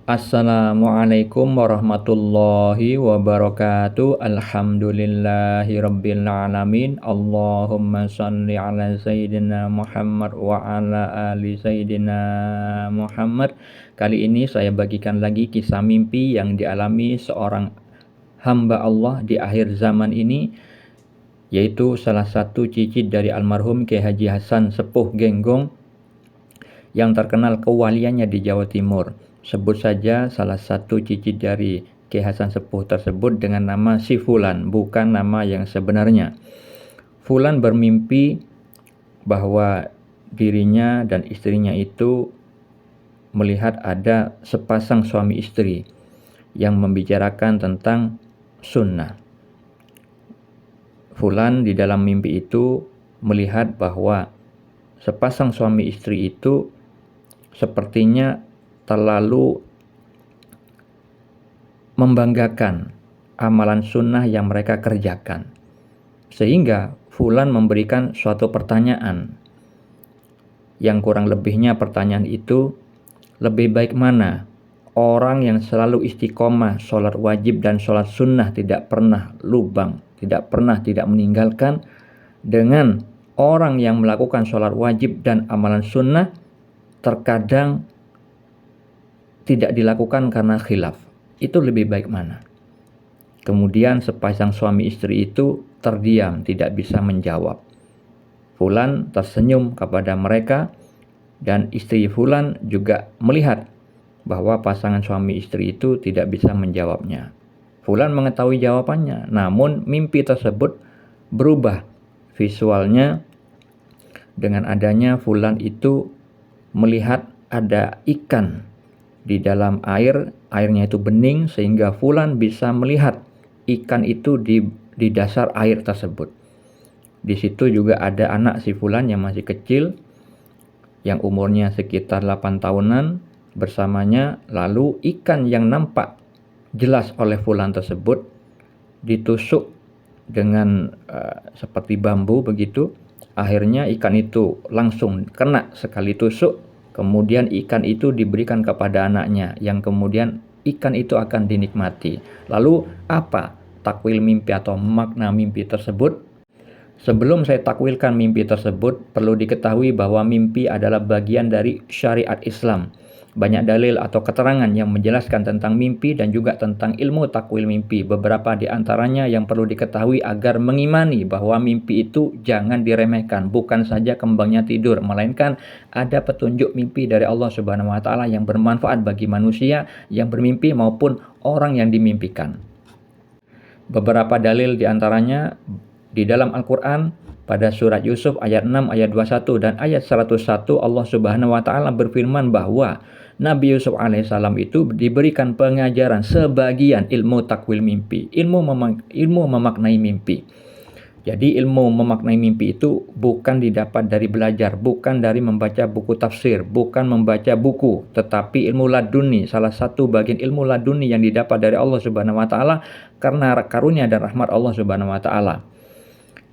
Assalamualaikum warahmatullahi wabarakatuh. Alhamdulillahi rabbil alamin. Allahumma salli ala sayyidina Muhammad wa ala ali sayyidina Muhammad. Kali ini saya bagikan lagi kisah mimpi yang dialami seorang hamba Allah di akhir zaman ini, yaitu salah satu cicit dari almarhum Kiai Haji Hasan Sepuh Genggong yang terkenal kewaliannya di Jawa Timur. Sebut saja salah satu cicit dari Kiai Hasan Sepuh tersebut dengan nama si Fulan, bukan nama yang sebenarnya. Fulan bermimpi bahwa dirinya dan istrinya itu melihat ada sepasang suami istri yang membicarakan tentang sunnah. Fulan di dalam mimpi itu melihat bahwa sepasang suami istri itu sepertinya terlalu membanggakan amalan sunnah yang mereka kerjakan, sehingga Fulan memberikan suatu pertanyaan yang kurang lebihnya pertanyaan itu, lebih baik mana orang yang selalu istiqomah sholat wajib dan sholat sunnah tidak pernah lubang, tidak pernah tidak meninggalkan, dengan orang yang melakukan sholat wajib dan amalan sunnah terkadang tidak dilakukan karena khilaf. Itu lebih baik mana? Kemudian sepasang suami istri itu terdiam, tidak bisa menjawab. Fulan tersenyum kepada mereka, dan istri Fulan juga melihat bahwa pasangan suami istri itu tidak bisa menjawabnya. Fulan mengetahui jawabannya, namun mimpi tersebut berubah visualnya dengan adanya Fulan itu melihat ada ikan di dalam air, airnya itu bening sehingga Fulan bisa melihat ikan itu di dasar air tersebut. Di situ juga ada anak si Fulan yang masih kecil, yang umurnya sekitar 8 tahunan bersamanya. Lalu ikan yang nampak jelas oleh Fulan tersebut ditusuk dengan seperti bambu begitu. Akhirnya ikan itu langsung kena sekali tusuk. Kemudian ikan itu diberikan kepada anaknya, yang kemudian ikan itu akan dinikmati. Lalu apa takwil mimpi atau makna mimpi tersebut? Sebelum saya takwilkan mimpi tersebut, perlu diketahui bahwa mimpi adalah bagian dari syariat Islam. Banyak dalil atau keterangan yang menjelaskan tentang mimpi dan juga tentang ilmu takwil mimpi. Beberapa di antaranya yang perlu diketahui agar mengimani bahwa mimpi itu jangan diremehkan. Bukan saja kembangnya tidur, melainkan ada petunjuk mimpi dari Allah Subhanahu wa taala yang bermanfaat bagi manusia yang bermimpi maupun orang yang dimimpikan. Beberapa dalil di antaranya di dalam Al-Qur'an pada surat Yusuf ayat 6, ayat 21 dan ayat 101, Allah Subhanahu wa taala berfirman bahwa Nabi Yusuf alaihissalam itu diberikan pengajaran sebagian ilmu takwil mimpi, ilmu memaknai mimpi. Jadi ilmu memaknai mimpi itu bukan didapat dari belajar, bukan dari membaca buku tafsir, bukan membaca buku, tetapi ilmu laduni, salah satu bagian ilmu laduni yang didapat dari Allah Subhanahu wa taala karena karunia dan rahmat Allah Subhanahu wa taala.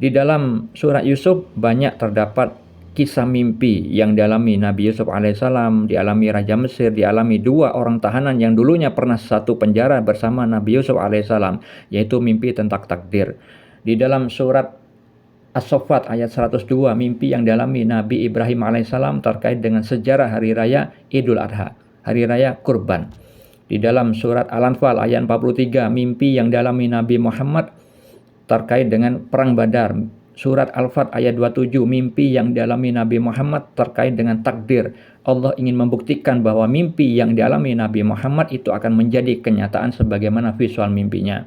Di dalam surat Yusuf banyak terdapat kisah mimpi yang dialami Nabi Yusuf alaihissalam, dialami Raja Mesir, dialami dua orang tahanan yang dulunya pernah satu penjara bersama Nabi Yusuf alaihissalam, yaitu mimpi tentang takdir. Di dalam surat As-Saffat ayat 102, mimpi yang dialami Nabi Ibrahim alaihissalam terkait dengan sejarah hari raya Idul Adha, hari raya kurban. Di dalam surat Al-Anfal ayat 43, mimpi yang dialami Nabi Muhammad terkait dengan perang Badar. Surat Al-Fat ayat 27, mimpi yang dialami Nabi Muhammad terkait dengan takdir. Allah ingin membuktikan bahwa mimpi yang dialami Nabi Muhammad itu akan menjadi kenyataan sebagaimana visual mimpinya.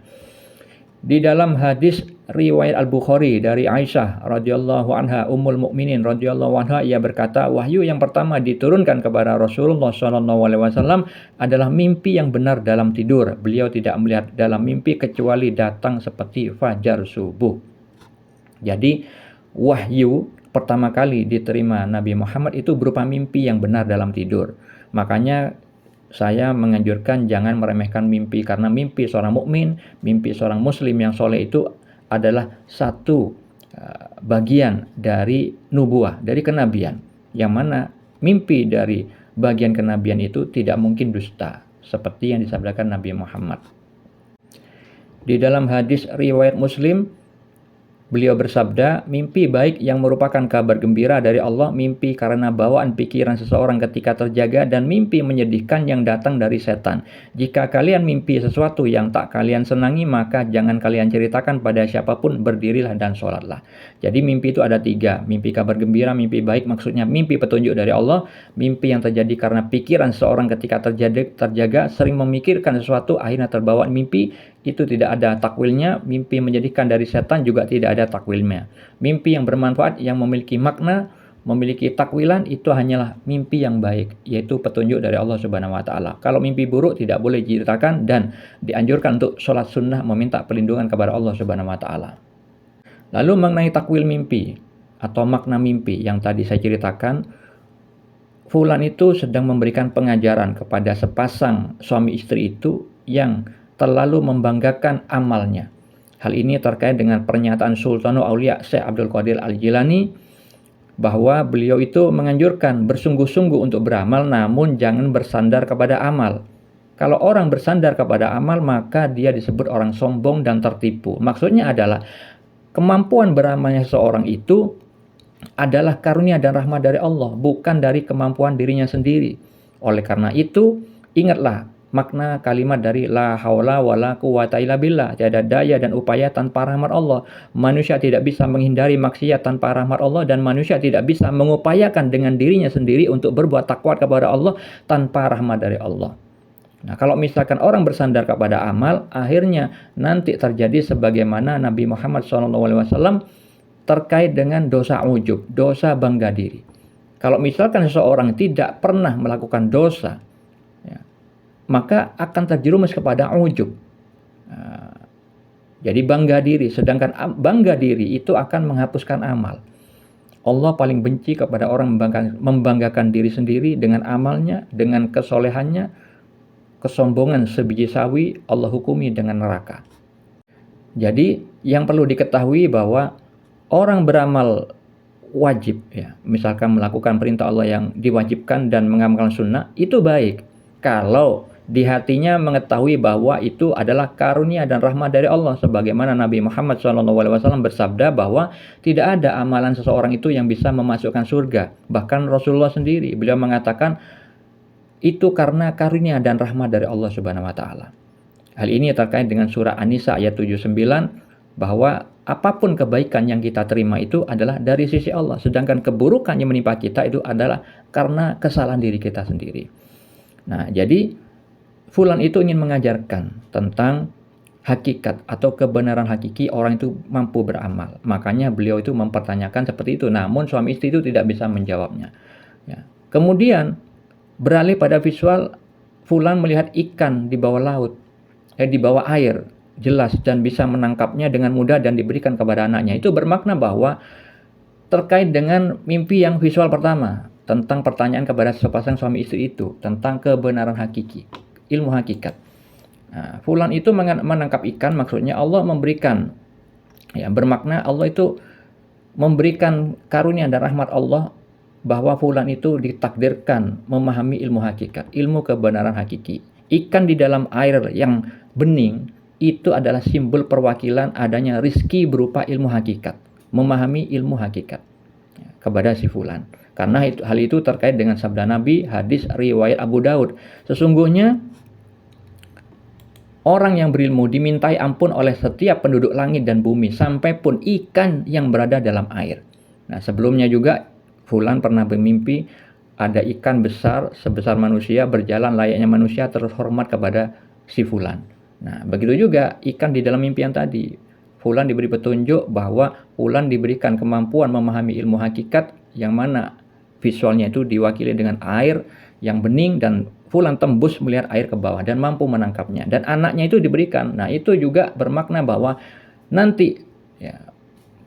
Di dalam hadis riwayat Al-Bukhari dari Aisyah radhiyallahu anha, Ummul Mukminin radhiyallahu anha, ia berkata, wahyu yang pertama diturunkan kepada Rasulullah SAW adalah mimpi yang benar dalam tidur. Beliau tidak melihat dalam mimpi kecuali datang seperti fajar subuh. Jadi wahyu pertama kali diterima Nabi Muhammad itu berupa mimpi yang benar dalam tidur. Makanya saya menganjurkan jangan meremehkan mimpi, karena mimpi seorang mukmin, mimpi seorang muslim yang soleh itu adalah satu bagian dari nubuah, dari kenabian, yang mana mimpi dari bagian kenabian itu tidak mungkin dusta. seperti yang disabdakan Nabi Muhammad. Di dalam hadis riwayat Muslim, beliau bersabda, mimpi baik yang merupakan kabar gembira dari Allah, mimpi karena bawaan pikiran seseorang ketika terjaga, dan mimpi menyedihkan yang datang dari setan. Jika kalian mimpi sesuatu yang tak kalian senangi, maka jangan kalian ceritakan pada siapapun, berdirilah dan sholatlah. Jadi mimpi itu ada 3, mimpi kabar gembira, mimpi baik maksudnya mimpi petunjuk dari Allah, mimpi yang terjadi karena pikiran seseorang ketika terjaga, sering memikirkan sesuatu akhirnya terbawa mimpi, itu tidak ada takwilnya. Mimpi menjadikan dari setan juga tidak ada takwilnya. Mimpi yang bermanfaat, yang memiliki makna, memiliki takwilan, itu hanyalah mimpi yang baik, yaitu petunjuk dari Allah Subhanahu wa taala. Kalau mimpi buruk tidak boleh diceritakan dan dianjurkan untuk sholat sunnah meminta perlindungan kepada Allah Subhanahu wa taala. Lalu mengenai takwil mimpi atau makna mimpi yang tadi saya ceritakan, fulan itu sedang memberikan pengajaran kepada sepasang suami istri itu yang terlalu membanggakan amalnya. Hal ini terkait dengan pernyataan Sultanul Aulia Syekh Abdul Qadir Al-Jilani, bahwa beliau itu menganjurkan bersungguh-sungguh untuk beramal, namun jangan bersandar kepada amal. Kalau orang bersandar kepada amal, maka dia disebut orang sombong dan tertipu. Maksudnya adalah kemampuan beramalnya seseorang itu adalah karunia dan rahmat dari Allah, bukan dari kemampuan dirinya sendiri. Oleh karena itu, ingatlah makna kalimat dari la haula wala quwata illa billah, tiada daya dan upaya tanpa rahmat Allah. Manusia tidak bisa menghindari maksiat tanpa rahmat Allah, dan manusia tidak bisa mengupayakan dengan dirinya sendiri untuk berbuat takwa kepada Allah tanpa rahmat dari Allah. Nah, kalau misalkan orang bersandar kepada amal, akhirnya nanti terjadi sebagaimana Nabi Muhammad SAW terkait dengan dosa ujub, dosa bangga diri. Kalau misalkan seseorang tidak pernah melakukan dosa, maka akan terjerumus kepada ujub. Jadi bangga diri, sedangkan bangga diri itu akan menghapuskan amal. Allah paling benci kepada orang membanggakan diri sendiri dengan amalnya, dengan kesolehannya. Kesombongan sebiji sawi Allah hukumi dengan neraka. Jadi yang perlu diketahui bahwa orang beramal wajib, misalkan melakukan perintah Allah yang diwajibkan dan mengamalkan sunnah, itu baik kalau di hatinya mengetahui bahwa itu adalah karunia dan rahmat dari Allah, sebagaimana Nabi Muhammad SAW bersabda bahwa tidak ada amalan seseorang itu yang bisa memasukkan surga. Bahkan Rasulullah sendiri, beliau mengatakan itu karena karunia dan rahmat dari Allah Subhanahu wa taala. Hal ini terkait dengan surah An-Nisa ayat 79, bahwa apapun kebaikan yang kita terima itu adalah dari sisi Allah, sedangkan keburukan yang menimpa kita itu adalah karena kesalahan diri kita sendiri. Nah, jadi fulan itu ingin mengajarkan tentang hakikat atau kebenaran hakiki orang itu mampu beramal. Makanya beliau itu mempertanyakan seperti itu, namun suami istri itu tidak bisa menjawabnya. Kemudian beralih pada visual, fulan melihat ikan di bawah laut, di bawah air, jelas dan bisa menangkapnya dengan mudah dan diberikan kepada anaknya. Itu bermakna bahwa terkait dengan mimpi yang visual pertama, tentang pertanyaan kepada sepasang suami istri itu, tentang kebenaran hakiki, ilmu hakikat. Nah, fulan itu menangkap ikan, maksudnya Allah memberikan, bermakna Allah itu memberikan karunia dan rahmat Allah, bahwa fulan itu ditakdirkan memahami ilmu hakikat, ilmu kebenaran hakiki. Ikan di dalam air yang bening itu adalah simbol perwakilan adanya rizki berupa ilmu hakikat, memahami ilmu hakikat kepada si fulan. Karena hal itu terkait dengan sabda Nabi, hadis riwayat Abu Daud. Sesungguhnya orang yang berilmu dimintai ampun oleh setiap penduduk langit dan bumi, sampai pun ikan yang berada dalam air. Nah, sebelumnya juga fulan pernah bermimpi ada ikan besar sebesar manusia berjalan layaknya manusia, terhormat kepada si fulan. Nah, begitu juga ikan di dalam mimpi yang tadi. Fulan diberi petunjuk bahwa fulan diberikan kemampuan memahami ilmu hakikat, yang mana visualnya itu diwakili dengan air yang bening, dan fulan tembus melihat air ke bawah dan mampu menangkapnya, dan anaknya itu diberikan. Nah, itu juga bermakna bahwa nanti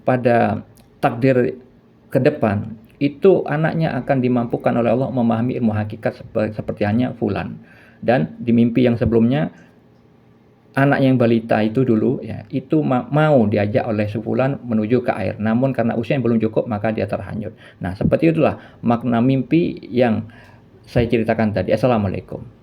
pada takdir ke depan itu anaknya akan dimampukan oleh Allah memahami ilmu hakikat seperti hanya fulan. Dan di mimpi yang sebelumnya, anak yang balita itu dulu itu mau diajak oleh si fulan menuju ke air, namun karena usia yang belum cukup maka dia terhanyut. Nah, seperti itulah makna mimpi yang saya ceritakan tadi. Assalamualaikum.